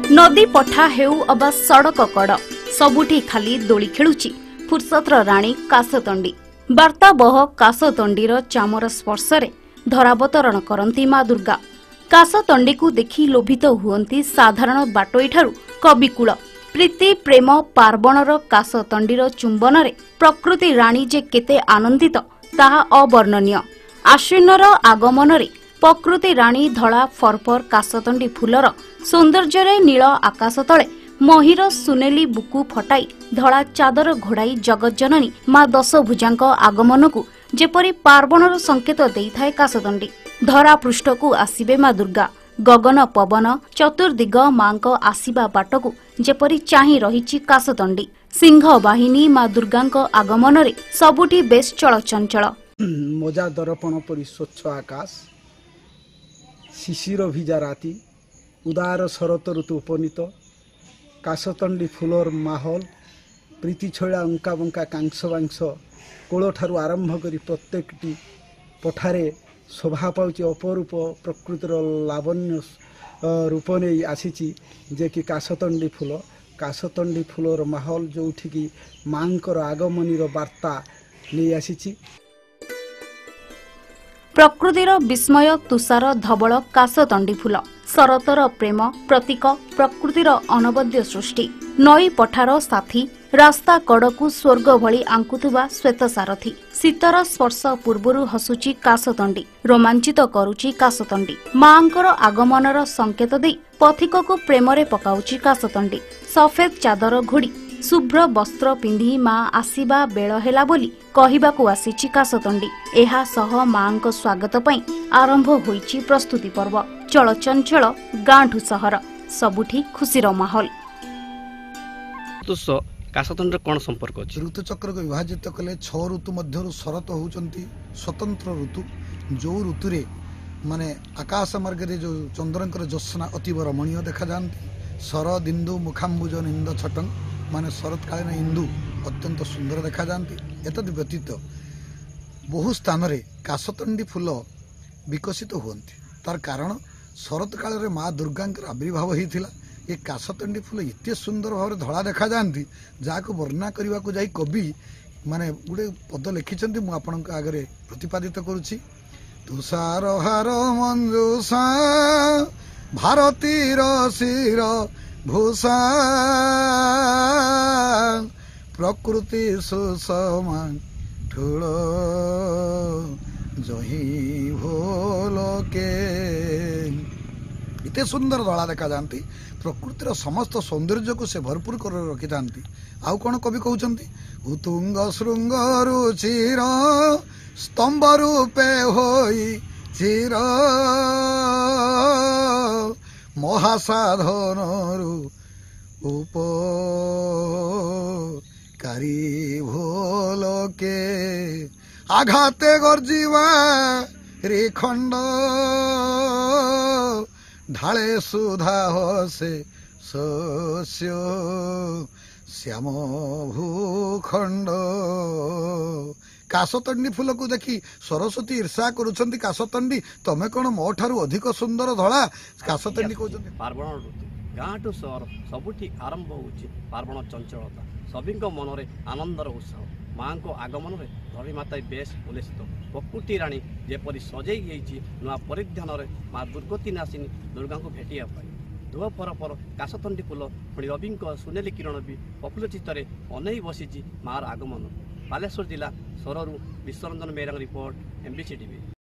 नदी पठा हेउ अबा सड़क कड़ सबुठी खाली दोली खेलुची फुर्सतर राणी कासतंडी वार्ताबह कासतंडीर चामर स्पर्शरे धरावतरण करती माँ दुर्गा। कासतंडी को देखि लोभित हुअंती साधारण बाटोई ठारू कविकूल प्रीति प्रेम पार्वणर कासतंडीर चुंबन प्रकृति राणी जे केते आनंदित ताहा अवर्णनीय। आश्विनर आगमन प्रकृति राणी धला फरफर कासतंडी फूलर सौंदर्य नील आकाश तले महिर सुनेली बुकु फटाई धला चादर घोड़ाई जगज्जननी माँ दशभुजांक आगमन को जेपरी पार्वणर संकेत देइथाय कासतंडी। धरा पृष्ठ को आसीबे माँ दुर्गा। गगन पवन चतुर्दिग मांक आसीबा बाटकू जेपरी चाहि रहिछि कासतंडी। सिंह बाहिनी माँ दुर्गांक आगमन रे सबुठी बेस चलचंचल। मजा दर्पण परि स्वच्छ आकाश शिशिर भिजा राति उदार शरत ऋतु उपनीत कासतंडी फुलर माहौल प्रीति छड़ा अंका बंका कांस बांस कोल ठारू आरंभ करी प्रत्येकटी पठारे शोभा पाउची अपरूप प्रकृतिर लावण्य रूप नहीं आसीची जे कि कासतंडी फुलर माहौल जोठी की मांकर आगमनीर वार्ता नहीं आसीची। प्रकृतिर विस्मय तुषार धवल कासतंडी फूल शरतर प्रेम प्रतीक प्रकृतिर अनवद्य सृष्टि नई पठार साथी रास्ता कड़कू स्वर्ग भली आंकुथुबा श्वेत सारथी शीतर स्पर्श पूर्वरु हसुची कासतंडी रोमांचित करुची कासतंडी मांकर आगमनर संकेत दे पथिक को प्रेमरे पकाउची कासतंडी। सफेद चादर घोड़ी शुभ्र वस्त्र पिंधि माँ आसीबा बेल हेला बोली कहिबाकू आसीची कासतंडी। एहा सह मांक स्वागत पई आरंभ होईची प्रस्तुति पर्व। चलचंचल गांठू सहर सबुठी खुशीर माहौल। कासतंडीर कौन संपर्क अछि? ऋतुचक्र को विभाजित कले 6 ऋतु मध्य शरत होउचंती स्वतंत्र ऋतु जो ऋतु रे माने आकाश मार्ग रे जो चंद्रंकर ज्योत्सना अतीव रमणीय देखा जाती। शरद इंदु मुखाम्बुज निंद छटन माने शरत कालीन इंदु अत्यंत सुंदर देखा जाती। एतद व्यतीत बहु स्थान रे कासतंडी फूल विकसित हुअंती। तार कारण शरत काल रे माँ दुर्गांकर आविर्भाव होइथिला। ये कासतंडी फूल एते सुंदर भाव धड़ा देखा जाती जहाँ वर्णना करने को जाई कवि माने गोटे पद लिखिं मु आपण आगे प्रतिपादित करुच्ची। तुषार हार मंजूषा भारतीर शिर भूषा प्रकृति सुषमा ठुल जही भोलके इते सुंदर धड़ा देखा जाती। प्रकृतिर समस्त सौंदर्य को से भरपूर कर रखी जाती। आउ कौन कवि कहते उतुंग श्रृंग रुचिर स्तंभ रूपे होई चिर महासाधन उपकारी भोलके आघाते गर्जीवा रेखंड ढाले सुधा हसे शस्य श्याम भूखंड। कासतंडी फूल को देखी सरस्वती ईर्षा करुछंती। कासतंडी तमे कौन मो ठारू अधिक सुंदर धड़ा कासतंडी कहते। पार्वण ऋतु गाँठू सहर सबुठी आरंभ होउची पार्वण चंचलता सभी मनरे आनंदर उत्साह माँ को आगमन में धरी माता बेस उल्लेसित। प्रकृति राणी जेपरी सजई गई नुआ परिधान माँ दुर्गति नासिनी दुर्गा को भेटिया धुआ पर कासतंडी फूल पुणी रवि सुनेली किरण भी प्रफुल्ल चित्तर अनई बसी मार आगमन। बालेश्वर जिला सररू Biswaranjan Mehra report MBC TV।